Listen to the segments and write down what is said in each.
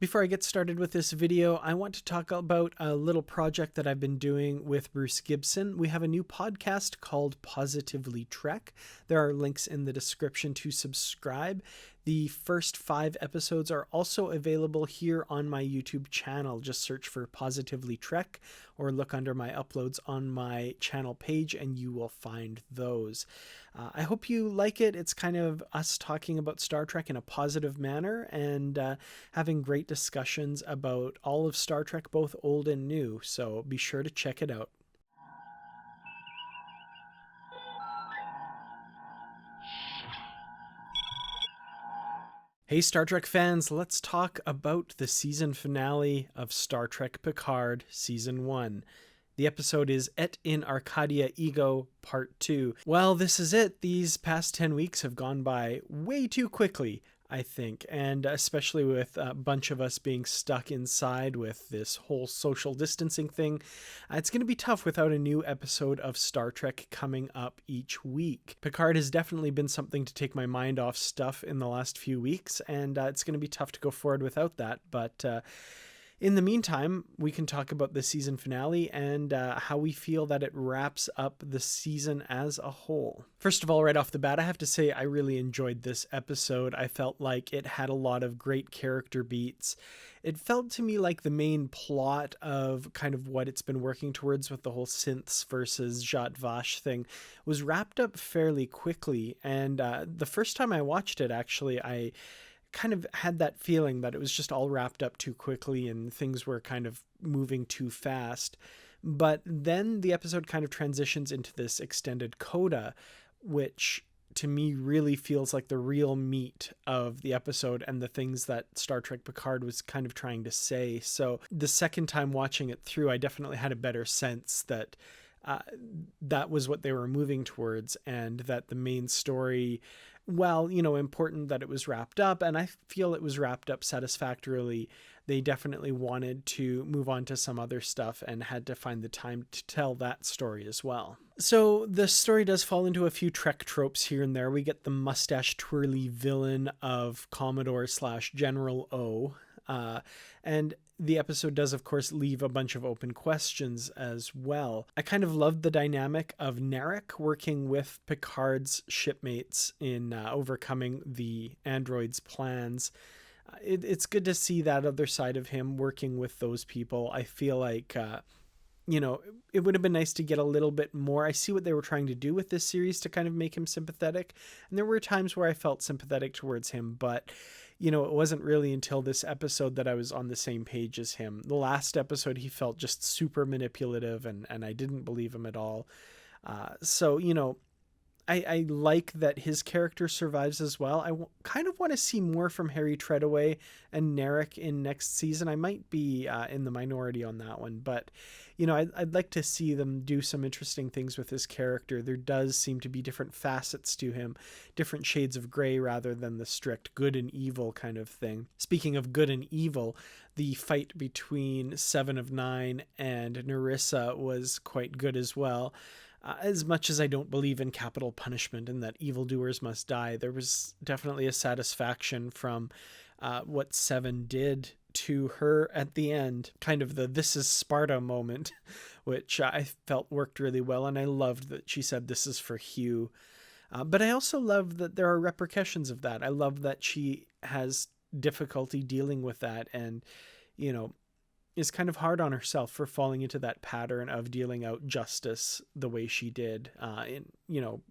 Before I get started with this video, I want to talk about a little project that I've been doing with Bruce Gibson. We have a new podcast called Positively Trek. There are links in the description to subscribe. The first 5 episodes are also available here on my YouTube channel. Just search for Positively Trek or look under my uploads on my channel page and you will find those. I hope you like it. It's kind of us talking about Star Trek in a positive manner and having great discussions about all of Star Trek, both old and new. So be sure to check it out. Hey Star Trek fans, let's talk about the season finale of Star Trek Picard Season 1. The episode is Et in Arcadia Ego Part 2. Well, this is it. These past 10 weeks have gone by way too quickly, I think, and especially with a bunch of us being stuck inside with this whole social distancing thing, it's going to be tough without a new episode of Star Trek coming up each week. Picard has definitely been something to take my mind off stuff in the last few weeks, and it's going to be tough to go forward without that, but in the meantime, we can talk about the season finale and how we feel that it wraps up the season as a whole. First of all, right off the bat, I have to say I really enjoyed this episode. I felt like it had a lot of great character beats. It felt to me like the main plot of kind of what it's been working towards with the whole synths versus Zhat Vash thing was wrapped up fairly quickly. And the first time I watched it, actually, I kind of had that feeling that it was just all wrapped up too quickly and things were kind of moving too fast. But then the episode kind of transitions into this extended coda, which to me really feels like the real meat of the episode and the things that Star Trek Picard was kind of trying to say. So the second time watching it through, I definitely had a better sense that that was what they were moving towards, and that the main story, well, important that it was wrapped up, and I feel it was wrapped up satisfactorily. They definitely wanted to move on to some other stuff and had to find the time to tell that story as well. So the story does fall into a few Trek tropes here and there. We get the mustache twirly villain of Commodore/General O, and the episode does, of course, leave a bunch of open questions as well. I kind of loved the dynamic of Narek working with Picard's shipmates in overcoming the android's plans. It's good to see that other side of him working with those people. I feel like, it would have been nice to get a little bit more. I see what they were trying to do with this series to kind of make him sympathetic. And there were times where I felt sympathetic towards him, but it wasn't really until this episode that I was on the same page as him. The last episode, he felt just super manipulative and I didn't believe him at all. So, I like that his character survives as well. I kind of want to see more from Harry Treadaway and Narek in next season. I might be in the minority on that one, but I'd like to see them do some interesting things with his character. There does seem to be different facets to him, different shades of gray rather than the strict good and evil kind of thing. Speaking of good and evil, the fight between Seven of Nine and Narissa was quite good as well. As much as I don't believe in capital punishment and that evildoers must die, there was definitely a satisfaction from what Seven did to her at the end, kind of the "this is Sparta" moment, which I felt worked really well, and I loved that she said this is for Hugh. But I also love that there are repercussions of that. I love that she has difficulty dealing with that and, is kind of hard on herself for falling into that pattern of dealing out justice the way she did in,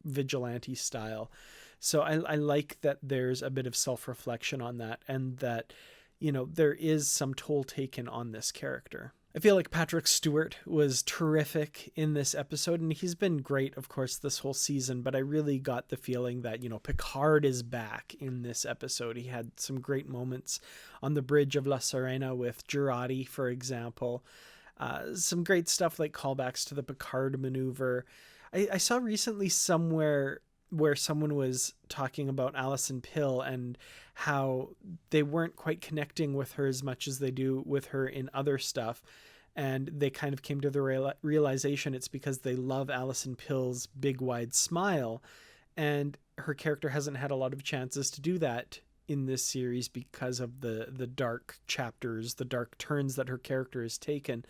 vigilante style. So I like that there's a bit of self-reflection on that and that, there is some toll taken on this character. I feel like Patrick Stewart was terrific in this episode, and he's been great, of course, this whole season, but I really got the feeling that, Picard is back in this episode. He had some great moments on the bridge of La Sirena with Jurati, for example. Some great stuff like callbacks to the Picard maneuver. I saw recently somewhere where someone was talking about Alison Pill and how they weren't quite connecting with her as much as they do with her in other stuff. And they kind of came to the realization it's because they love Alison Pill's big, wide smile. And her character hasn't had a lot of chances to do that in this series because of the dark chapters, the dark turns that her character has taken.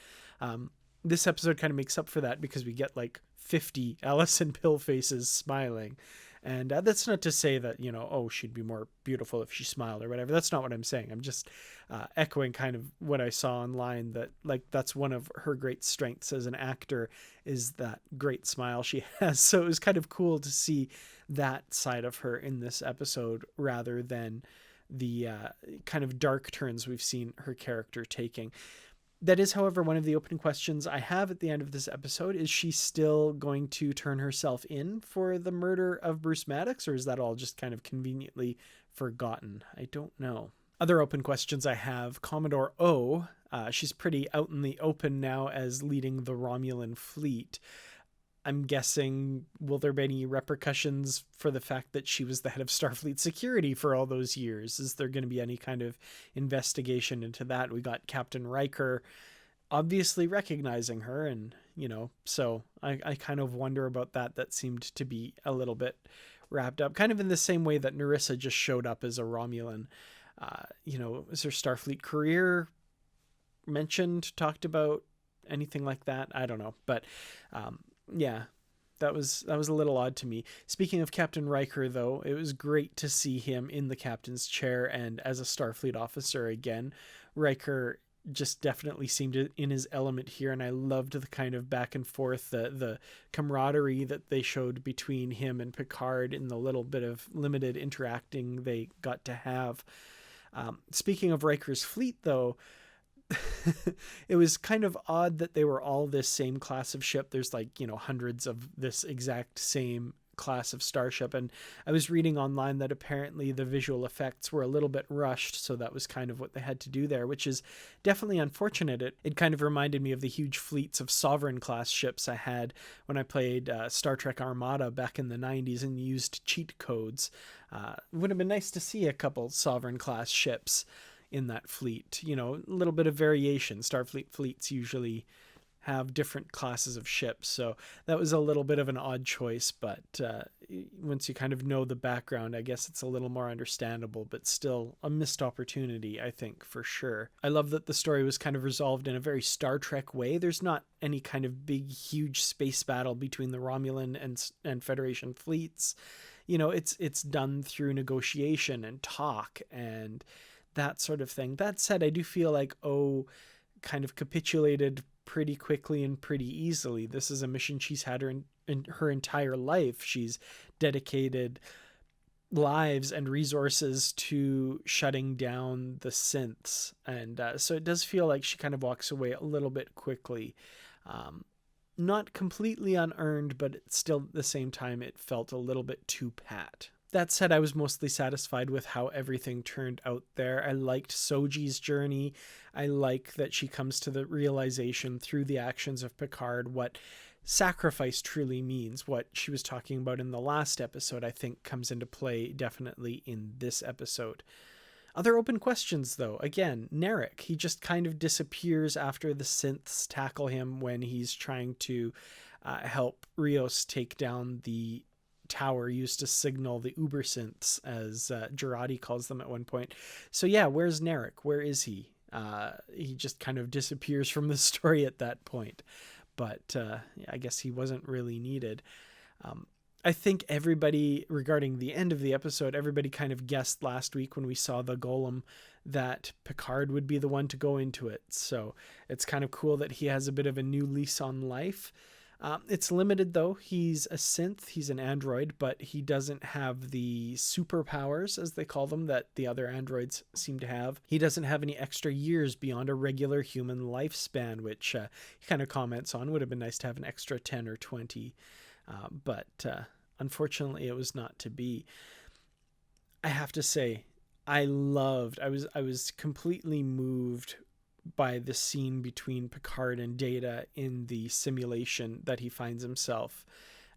This episode kind of makes up for that because we get like 50 Allison Pill faces smiling. And that's not to say that, oh, she'd be more beautiful if she smiled or whatever. That's not what I'm saying. I'm just echoing kind of what I saw online, that like that's one of her great strengths as an actor, is that great smile she has. So it was kind of cool to see that side of her in this episode rather than the kind of dark turns we've seen her character taking. That is, however, one of the opening questions I have at the end of this episode. Is she still going to turn herself in for the murder of Bruce Maddox, or is that all just kind of conveniently forgotten? I don't know. Other open questions I have: Commodore O, she's pretty out in the open now as leading the Romulan fleet. I'm guessing, will there be any repercussions for the fact that she was the head of Starfleet security for all those years? Is there going to be any kind of investigation into that? We got Captain Riker obviously recognizing her, and, so I kind of wonder about that. That seemed to be a little bit wrapped up, kind of in the same way that Narissa just showed up as a Romulan. Is her Starfleet career mentioned, talked about, anything like that? I don't know, but yeah, that was a little odd to me. Speaking of Captain Riker, though, it was great to see him in the captain's chair and as a Starfleet officer again. Riker just definitely seemed in his element here, and I loved the kind of back and forth, the camaraderie that they showed between him and Picard in the little bit of limited interacting they got to have. Speaking of Riker's fleet, though, it was kind of odd that they were all this same class of ship. There's like, hundreds of this exact same class of starship. And I was reading online that apparently the visual effects were a little bit rushed. So that was kind of what they had to do there, which is definitely unfortunate. It kind of reminded me of the huge fleets of Sovereign class ships I had when I played Star Trek Armada back in the 90s and used cheat codes. It would have been nice to see a couple Sovereign class ships in that fleet, a little bit of variation. Starfleet fleets usually have different classes of ships, so that was a little bit of an odd choice, but once you kind of know the background, I guess it's a little more understandable, but still a missed opportunity, I think, for sure. I love that the story was kind of resolved in a very Star Trek way. There's not any kind of big, huge space battle between the Romulan and Federation fleets. It's done through negotiation and talk and that sort of thing. That said, I do feel like kind of capitulated pretty quickly and pretty easily. This is a mission she's had in her entire life. She's dedicated lives and resources to shutting down the synths. And so it does feel like she kind of walks away a little bit quickly. Not completely unearned, but still at the same time, it felt a little bit too pat. That said, I was mostly satisfied with how everything turned out there. I liked Soji's journey. I like that she comes to the realization through the actions of Picard what sacrifice truly means. What she was talking about in the last episode, I think, comes into play definitely in this episode. Other open questions, though. Again, Narek. He just kind of disappears after the synths tackle him when he's trying to help Rios take down the tower used to signal the Uber synths, as Jurati calls them at one point. So yeah, where's Narek? Where is he? He just kind of disappears from the story at that point. But I guess he wasn't really needed. I think everybody, regarding the end of the episode, everybody kind of guessed last week when we saw the golem that Picard would be the one to go into it. So it's kind of cool that he has a bit of a new lease on life. It's limited, though. He's a synth, he's an android, but he doesn't have the superpowers, as they call them, that the other androids seem to have. He doesn't have any extra years beyond a regular human lifespan, which he kind of comments on. Would have been nice to have an extra 10 or 20, but unfortunately it was not to be. I have to say, I was completely moved by the scene between Picard and Data in the simulation that he finds himself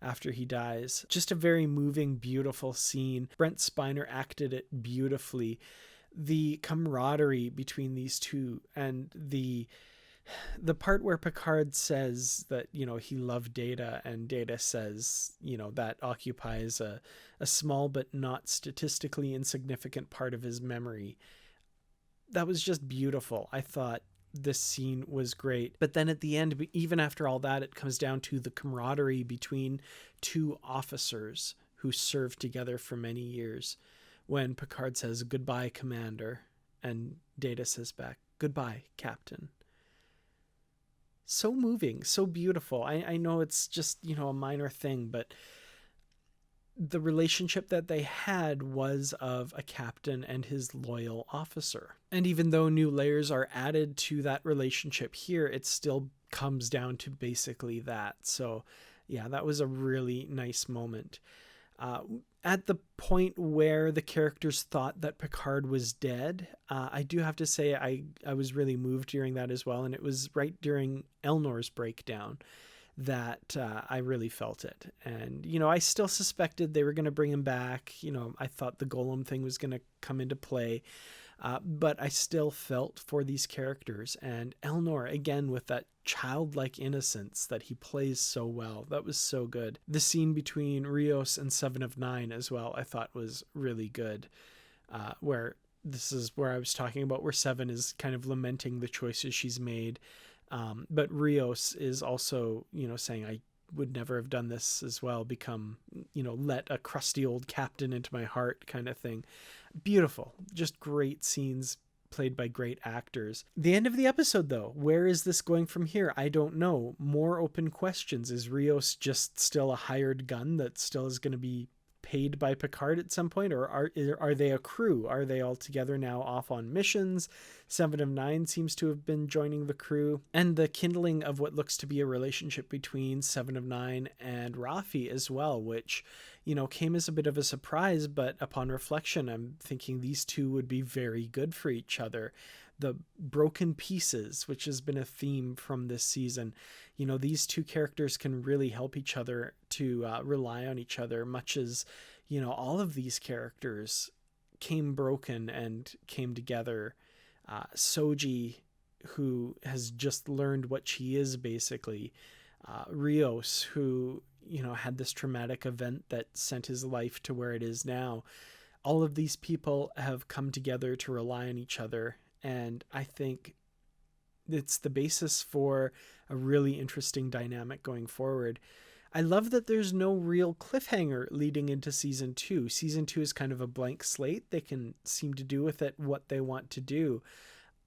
after he dies. Just a very moving, beautiful scene. Brent Spiner acted it beautifully. The camaraderie between these two and the the part where Picard says that, he loved Data, and Data says, that occupies a small but not statistically insignificant part of his memory. That was just beautiful. I thought this scene was great. But then at the end, even after all that, it comes down to the camaraderie between two officers who served together for many years. When Picard says, "Goodbye, Commander," and Data says back, "Goodbye, Captain." So moving, so beautiful. I know it's just, a minor thing, but the relationship that they had was of a captain and his loyal officer. And even though new layers are added to that relationship here, it still comes down to basically that. So yeah, that was a really nice moment. At the point where the characters thought that Picard was dead, I do have to say I was really moved during that as well. And it was right during Elnor's breakdown that I really felt it. And, I still suspected they were going to bring him back. I thought the Golem thing was going to come into play. But I still felt for these characters. And Elnor, again, with that childlike innocence that he plays so well, that was so good. The scene between Rios and Seven of Nine as well, I thought was really good. Where this is where I was talking about where Seven is kind of lamenting the choices she's made. But Rios is also, saying, "I would never have done this as well, become, let a crusty old captain into my heart," kind of thing. Beautiful, just great scenes played by great actors. The end of the episode, though, where is this going from here? I don't know. More open questions. Is Rios just still a hired gun that still is going to be paid by Picard at some point, or are they a crew? Are they all together now off on missions? Seven of Nine seems to have been joining the crew, and the kindling of what looks to be a relationship between Seven of Nine and Raffi as well, which came as a bit of a surprise, but upon reflection I'm thinking these two would be very good for each other. The broken pieces, which has been a theme from this season, these two characters can really help each other to rely on each other, much as all of these characters came broken and came together. Soji, who has just learned what she is, basically. Rios, who had this traumatic event that sent his life to where it is now. All of these people have come together to rely on each other, and I think it's the basis for a really interesting dynamic going forward. I love that there's no real cliffhanger leading into season 2. Season 2 is kind of a blank slate. They can seem to do with it what they want to do.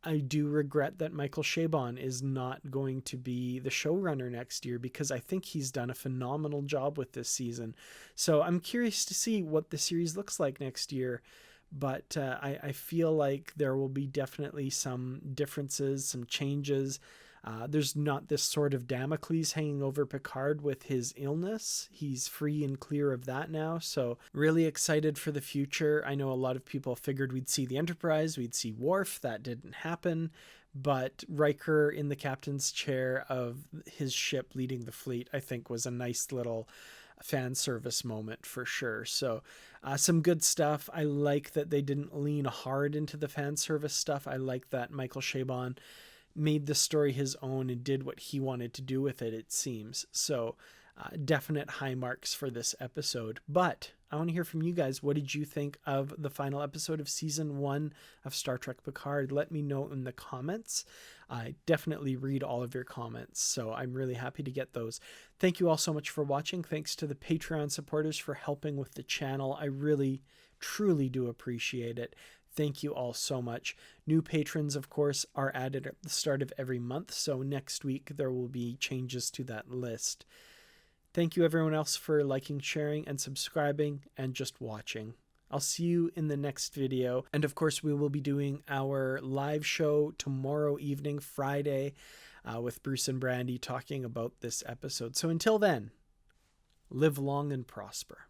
I do regret that Michael Chabon is not going to be the showrunner next year, because I think he's done a phenomenal job with this season. So I'm curious to see what the series looks like next year. But I feel like there will be definitely some differences, some changes. There's not this sort of Damocles hanging over Picard with his illness. He's free and clear of that now. So really excited for the future. I know a lot of people figured we'd see the Enterprise, we'd see Worf. That didn't happen. But Riker in the captain's chair of his ship leading the fleet, I think, was a nice little fan service moment for sure. So some good stuff. I like that they didn't lean hard into the fan service stuff. I like that Michael Chabon made the story his own and did what he wanted to do with it, it seems. So definite high marks for this episode. But I want to hear from you guys. What did you think of the final episode of season 1 of Star Trek Picard? Let me know in the comments. I definitely read all of your comments, so I'm really happy to get those. Thank you all so much for watching. Thanks to the Patreon supporters for helping with the channel. I really, truly do appreciate it. Thank you all so much. New patrons, of course, are added at the start of every month, so next week there will be changes to that list. Thank you everyone else for liking, sharing, and subscribing, and just watching. I'll see you in the next video. And of course, we will be doing our live show tomorrow evening, Friday, with Bruce and Brandy talking about this episode. So until then, live long and prosper.